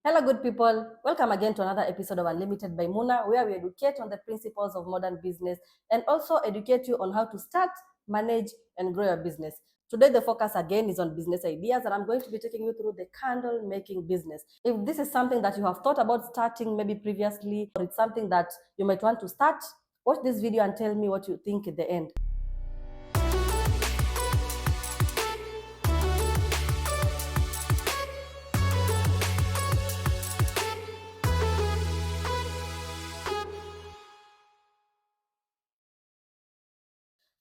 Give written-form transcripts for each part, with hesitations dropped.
Hello, good people. Welcome again to another episode of Unlimited by Muna, where we educate on the principles of modern business and also educate you on how to start, manage, and grow your business. Today, the focus again is on business ideas, and I'm going to be taking you through the candle making business. If this is something that you have thought about starting maybe previously, or it's something that you might want to start, watch this video and tell me what you think at the end.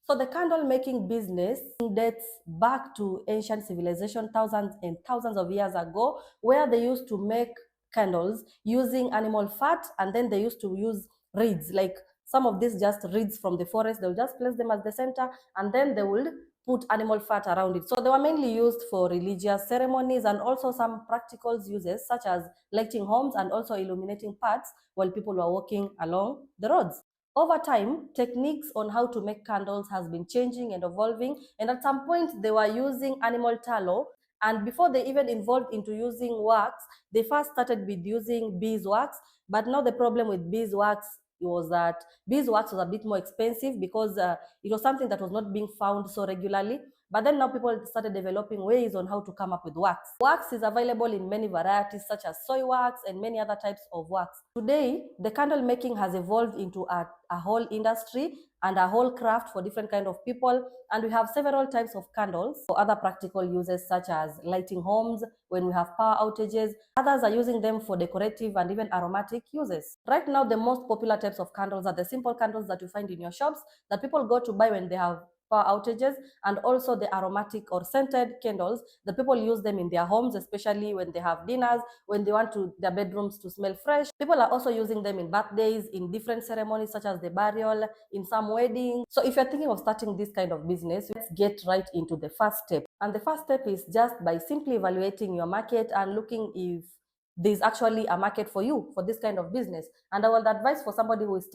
So the candle making business dates back to ancient civilization thousands and thousands of years ago, where they used to make candles using animal fat, and then they used to use reeds, like some of these just reeds from the forest. They'll just place them as the center, and then they will put animal fat around it. So they were mainly used for religious ceremonies and also some practical uses such as lighting homes and also illuminating paths while people were walking along the roads. Over time, techniques on how to make candles has been changing and evolving, and at some point they were using animal tallow, and before they even evolved into using wax, they first started with using beeswax. But now the problem with beeswax was that beeswax was a bit more expensive because it was something that was not being found so regularly. But then now people started developing ways on how to come up with wax. Wax is available in many varieties such as soy wax and many other types of wax. Today, the candle making has evolved into a whole industry and a whole craft for different kind of people. And we have several types of candles for other practical uses such as lighting homes when we have power outages. Others are using them for decorative and even aromatic uses. Right now, the most popular types of candles are the simple candles that you find in your shops that people go to buy when they have power outages, and also the aromatic or scented candles that people use them in their homes, especially when they have dinners, when they want their bedrooms to smell fresh. People are also using them in birthdays, in different ceremonies such as the burial, in some weddings. So if you're thinking of starting this kind of business, let's get right into the first step. And the first step is just by simply evaluating your market and looking if there's actually a market for you for this kind of business. And I would advise for somebody who's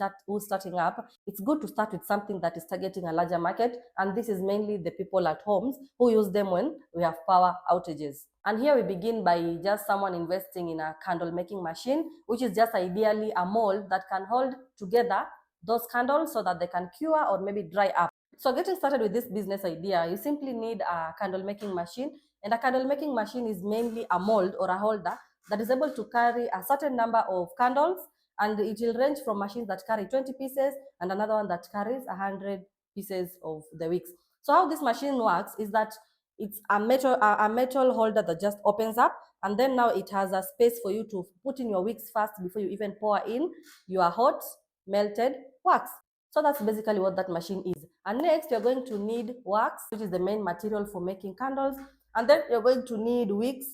starting up, it's good to start with something that is targeting a larger market. And this is mainly the people at homes who use them when we have power outages. And here we begin by just someone investing in a candle making machine, which is just ideally a mold that can hold together those candles so that they can cure or maybe dry up. So getting started with this business idea, you simply need a candle making machine. And a candle making machine is mainly a mold or a holder that is able to carry a certain number of candles, and it will range from machines that carry 20 pieces and another one that carries 100 pieces of the wicks. So how this machine works is that it's a metal holder that just opens up, and then now it has a space for you to put in your wicks first before you even pour in your hot melted wax. So that's basically what that machine is. And next, you're going to need wax, which is the main material for making candles. And then you're going to need wicks.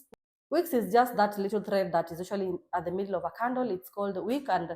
Wicks is just that little thread that is usually at the middle of a candle. It's called wick, and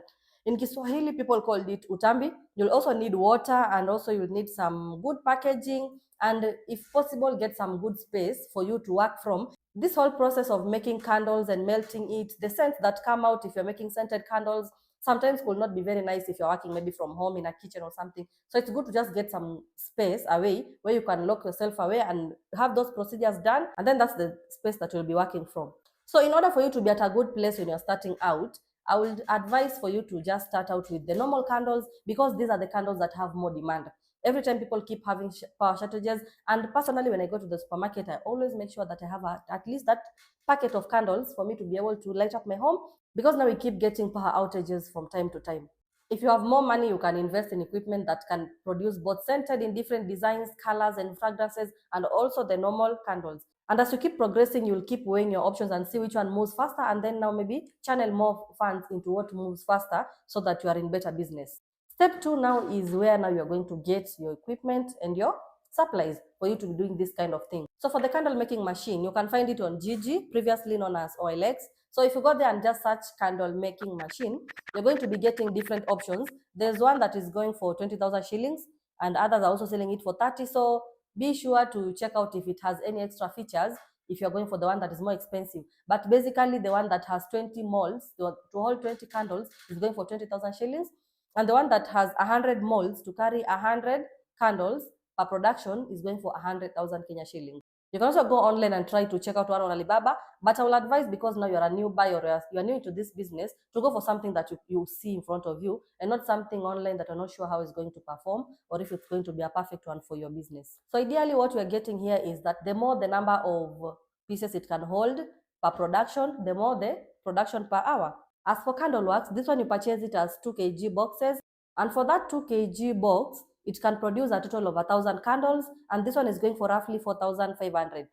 in Kiswahili, people called it utambi. You'll also need water, and also you'll need some good packaging, and if possible, get some good space for you to work from. This whole process of making candles and melting it, the scents that come out if you're making scented candles, sometimes will not be very nice if you're working maybe from home in a kitchen or something. So it's good to just get some space away where you can lock yourself away and have those procedures done, and then that's the space that you'll be working from. So in order for you to be at a good place when you're starting out, I would advise for you to just start out with the normal candles, because these are the candles that have more demand. Every time people keep having power shortages, and personally when I go to the supermarket, I always make sure that I have at least that packet of candles for me to be able to light up my home, because now we keep getting power outages from time to time. If you have more money, you can invest in equipment that can produce both scented in different designs, colors, and fragrances, and also the normal candles. And as you keep progressing, you'll keep weighing your options and see which one moves faster, and then now maybe channel more funds into what moves faster so that you are in better business. Step two now is where now you're going to get your equipment and your supplies for you to be doing this kind of thing. So for the candle making machine, you can find it on Gigi, previously known as OLX. So if you go there and just search candle making machine, you're going to be getting different options. There's one that is going for 20,000 shillings, and others are also selling it for 30. So be sure to check out if it has any extra features if you're going for the one that is more expensive. But basically, the one that has 20 molds to hold 20 candles is going for 20,000 shillings. And the one that has 100 molds to carry 100 candles per production is going for 100,000 Kenya shillings. You can also go online and try to check out one on Alibaba, but I will advise, because now you're a new buyer or you're new into this business, to go for something that you see in front of you and not something online that you're not sure how it's going to perform or if it's going to be a perfect one for your business. So ideally what we're getting here is that the more the number of pieces it can hold per production, the more the production per hour. As for candle wax, this one you purchase it as 2 kg boxes, and for that 2 kg box, it can produce a total of 1,000 candles, and this one is going for roughly 4,500.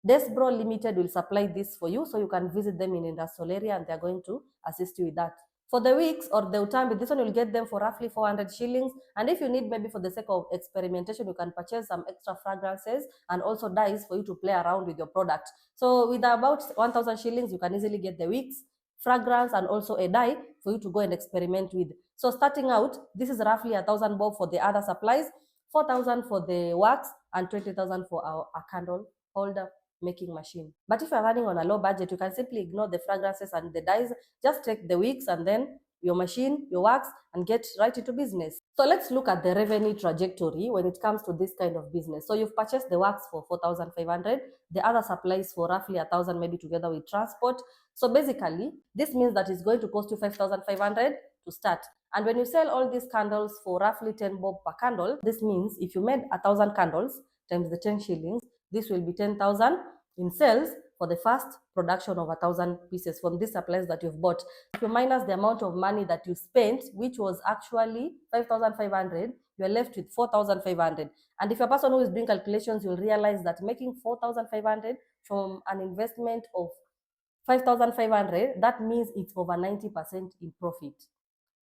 Desbro Limited will supply this for you, so you can visit them in industrial area and they're going to assist you with that. For the wicks or the utambi, this one you'll get them for roughly 400 shillings. And if you need, maybe for the sake of experimentation, you can purchase some extra fragrances and also dyes for you to play around with your product. So with about 1,000 shillings, you can easily get the wicks, fragrance, and also a dye for you to go and experiment with. So starting out, this is roughly 1,000 bob for the other supplies, 4,000 for the wax, and 20,000 for a candle holder making machine. But if you're running on a low budget, you can simply ignore the fragrances and the dyes. Just take the wicks and then your machine, your wax, and get right into business. So let's look at the revenue trajectory when it comes to this kind of business. So you've purchased the wax for 4,500, the other supplies for roughly 1,000, maybe together with transport. So basically, this means that it's going to cost you 5,500 to start. And when you sell all these candles for roughly 10 bob per candle, this means if you made 1,000 candles times the 10 shillings, this will be 10,000 in sales for the first production of 1,000 pieces from these supplies that you've bought. If you minus the amount of money that you spent, which was actually 5,500, you're left with 4,500. And if you're a person who is doing calculations, you'll realize that making 4,500 from an investment of 5,500, that means it's over 90% in profit.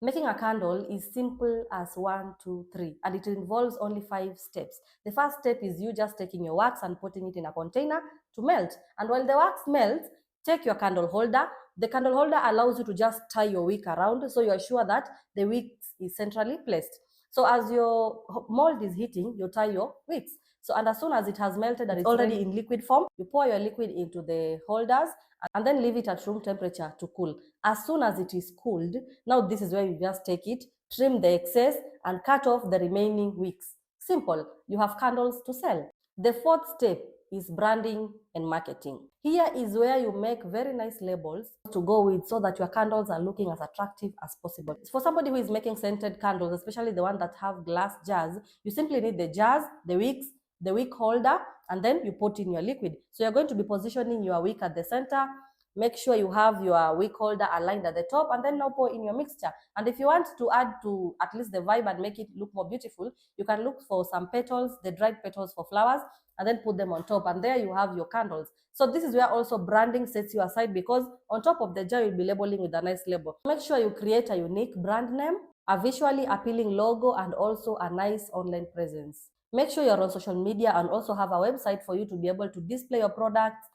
Making a candle is simple as 1, 2, 3, and it involves only 5 steps. The first step is you just taking your wax and putting it in a container to melt. And while the wax melts, take your candle holder. The candle holder allows you to just tie your wick around, so you're sure that the wick is centrally placed. So as your mold is heating, you tie your wicks. So, and as soon as it has melted and it's already in liquid form, you pour your liquid into the holders and then leave it at room temperature to cool. As soon as it is cooled, now this is where you just take it, trim the excess, and cut off the remaining wicks. Simple. You have candles to sell. The fourth step is branding and marketing. Here is where you make very nice labels to go with so that your candles are looking as attractive as possible. For somebody who is making scented candles, especially the one that have glass jars, you simply need the jars, the wicks, the wick holder, and then you put in your liquid. So you're going to be positioning your wick at the center. Make sure you have your wick holder aligned at the top, and then now pour in your mixture. And if you want to add to at least the vibe and make it look more beautiful, you can look for some petals, the dried petals for flowers, and then put them on top, and there you have your candles. So this is where also branding sets you aside, because on top of the jar you'll be labeling with a nice label. Make sure you create a unique brand name, a visually appealing logo, and also a nice online presence. Make sure you're on social media and also have a website for you to be able to display your products.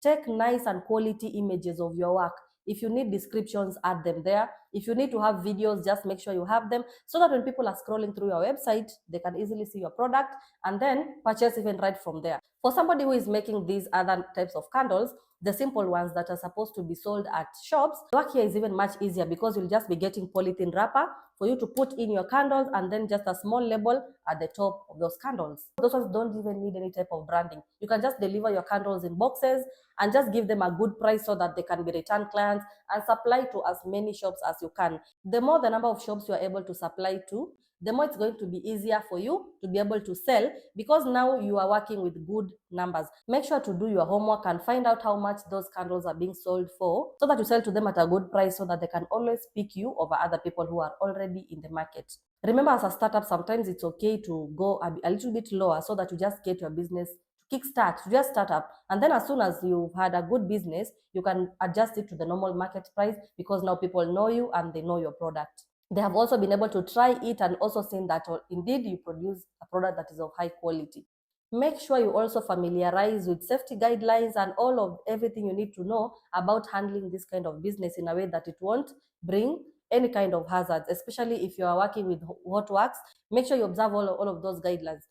Take nice and quality images of your work. If you need descriptions, add them there. If you need to have videos, just make sure you have them so that when people are scrolling through your website, they can easily see your product and then purchase even right from there. For somebody who is making these other types of candles, the simple ones that are supposed to be sold at shops, the work here is even much easier because you'll just be getting polythene wrapper for you to put in your candles and then just a small label at the top of those candles. Those ones don't even need any type of branding. You can just deliver your candles in boxes and just give them a good price so that they can be return clients and supply to as many shops as you can. The more the number of shops you are able to supply to, the more it's going to be easier for you to be able to sell, because now you are working with good numbers. Make sure to do your homework and find out how much those candles are being sold for so that you sell to them at a good price so that they can always pick you over other people who are already in the market. Remember, as a startup, sometimes it's okay to go a little bit lower so that you just get your business to kickstart, to just start up. And then as soon as you've had a good business, you can adjust it to the normal market price because now people know you and they know your product. They have also been able to try it and also seen that indeed you produce a product that is of high quality. Make sure you also familiarize with safety guidelines and all of everything you need to know about handling this kind of business in a way that it won't bring any kind of hazards, especially if you are working with hot wax. Make sure you observe all of those guidelines.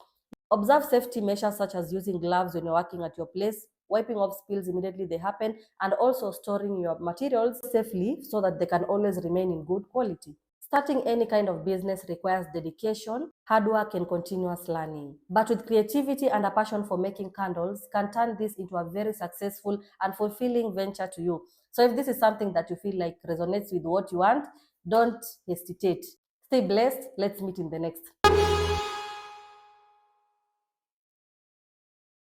Observe safety measures such as using gloves when you're working at your place, wiping off spills immediately they happen, and also storing your materials safely so that they can always remain in good quality. Starting any kind of business requires dedication, hard work, and continuous learning. But with creativity and a passion for making candles, can turn this into a very successful and fulfilling venture to you. So if this is something that you feel like resonates with what you want, don't hesitate. Stay blessed. Let's meet in the next